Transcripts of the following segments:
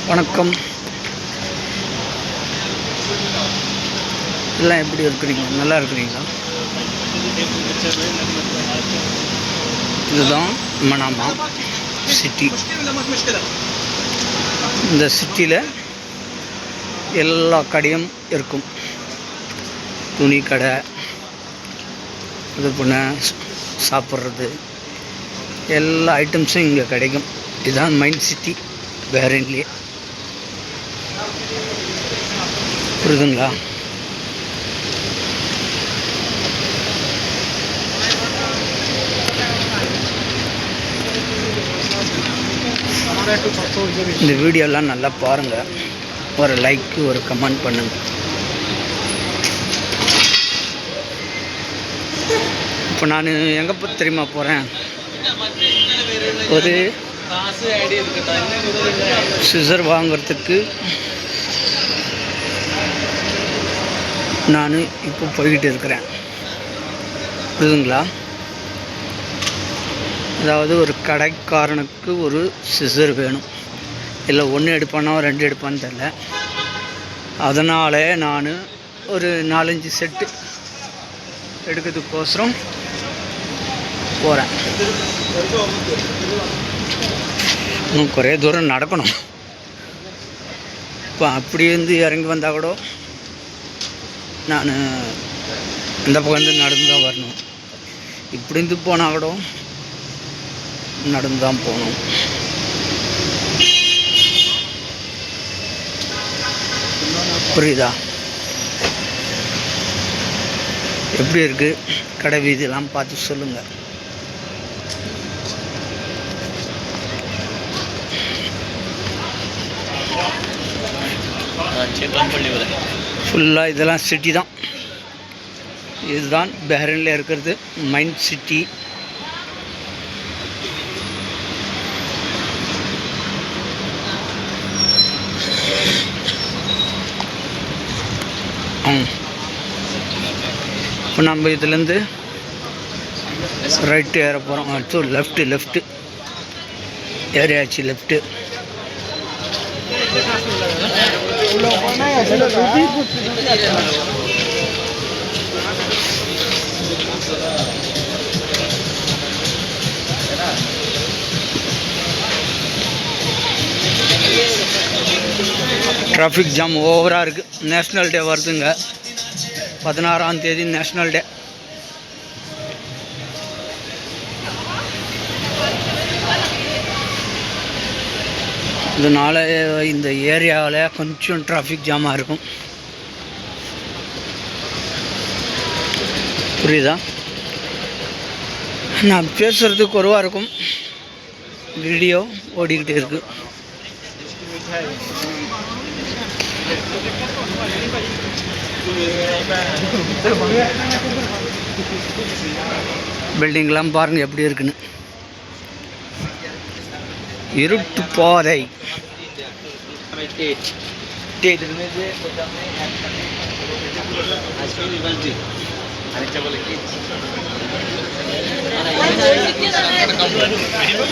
வணக்கம். எல்லாம் எப்படி இருக்கிறீங்க? நல்லா இருக்கிறீங்களா? இதுதான் மனாமா சிட்டி. இந்த சிட்டியில் எல்லா கடையும் இருக்கும். துணி கடை, இது பண்ண சாப்பிட்றது எல்லா ஐட்டம்ஸும் இங்கே கிடைக்கும். இதுதான் மெயின் சிட்டி பஹ்ரைன்லேயே. புரியுதுங்களா? இந்த வீடியோலாம் நல்லா பாருங்கள். ஒரு லைக்கு ஒரு கமெண்ட் பண்ணுங்கள். இப்போ நான் எங்கே தெரியுமா போகிறேன்? ஒரு சிசர் வாங்கிறதுக்கு நான் இப்போ போய்கிட்டு இருக்கிறேன். புரியுதுங்களா? அதாவது ஒரு கடைக்காரனுக்கு ஒரு சிசர் வேணும். இல்லை ஒன்று எடுப்பானோ 2 எடுப்பான்னு தெரில. அதனால் நான் ஒரு 4-5 செட்டு எடுக்கிறதுக்கோசரம் போகிறேன். இன்னும் குறைய தூரம் நடக்கணும். இப்போ அப்படி இறங்கி வந்தால் கூட நான் இந்த பக்கம் வந்து நடந்து தான் வரணும். இப்படி இருந்து போனால் கூட நடந்து தான் போகணும். புரியுதா? எப்படி இருக்குது கடை வீதியெல்லாம் பார்த்து சொல்லுங்கள். ஃபுல்லாக இதெல்லாம் சிட்டி தான். இதுதான் பஹ்ரைனில் இருக்கிறது மெயின் சிட்டி. இப்போ நம்ம இதுலேருந்து ரைட்டு ஏற போகிறோம். லெஃப்ட்டு ஏறியாச்சு. லெஃப்ட்டு டிராஃபிக் ஜாம் ஓவராக இருக்குது. நேஷ்னல் டே வருதுங்க. 16ஆம் தேதி நேஷ்னல் டே. இதனால் இந்த ஏரியாவில் கொஞ்சம் டிராஃபிக் ஜாமாக இருக்கும். புரியுதா? நான் பேசுகிறது குறைவாக இருக்கும். வீடியோ ஓடிக்கிட்டே இருக்கு. பில்டிங்லாம் பாருங்கள் எப்படி இருக்குன்னு. இருட்டு பாதை.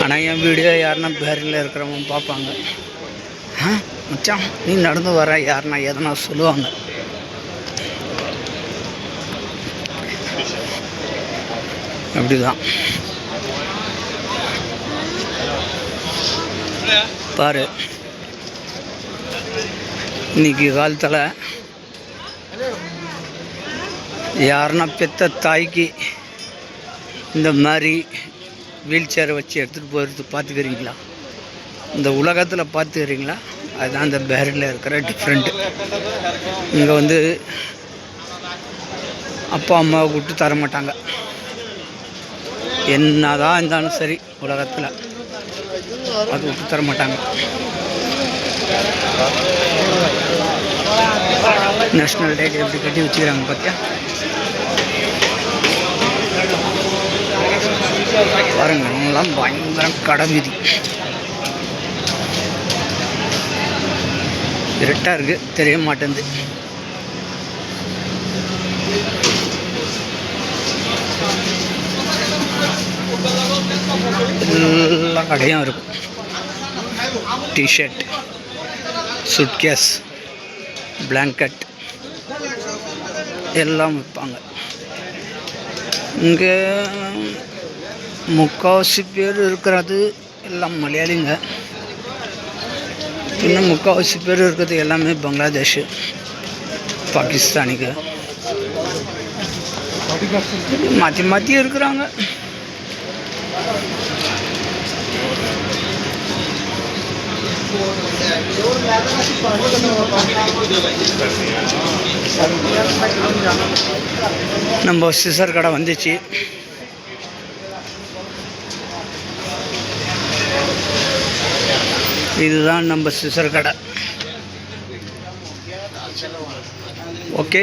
ஆனால் என் வீடியோ யாருன்னா பஹ்ரைனில் இருக்கிறவங்க பார்ப்பாங்க. மச்சான் நீ நடந்து வர யாருன்னா எதனா சொல்லுவாங்க. அப்படிதான் பாரு. இன்னைக்கு காலத்தில் யாருன்னா பெத்த தாய்க்கு இந்த மாதிரி வீல் சேரை வச்சு எடுத்துகிட்டு போகிறது பார்த்துக்கிறீங்களா? இந்த உலகத்தில் பார்த்துக்கிறீங்களா? அதுதான் இந்த பஹ்ரைனில் இருக்கிற டிஃப்ரெண்ட்டு. இங்கே வந்து அப்பா அம்மாவை விட்டு தர மாட்டாங்க. என்ன தான் இருந்தாலும் சரி உலகத்தில் அது விட்டு தர மாட்டாங்க. நேஷ்னல் டே எப்படி கட்டி வச்சுக்கிறாங்க பார்த்தியா? பாருங்க, அவங்களாம் பயங்கர கடை வீதி. இருட்டாக இருக்குது, தெரிய மாட்டேங்குது. எல்லா கடையும் இருக்கும். டிஷர்ட் சுட்கேஸ், பிளாங்கெட் எல்லாம் விற்பாங்க. இங்கே முக்கால்வாசி பேர் இருக்கிறது எல்லாம் மலையாளிங்க. இன்னும் முக்கால்வாசி பேர் இருக்கிறது எல்லாமே பங்களாதேஷு, பாகிஸ்தானிங்க மாற்றி மாற்றி இருக்கிறாங்க. நம்ம சிசர் கடை வந்துச்சு. இதுதான் நம்ம சிசர் கடை. ஓகே.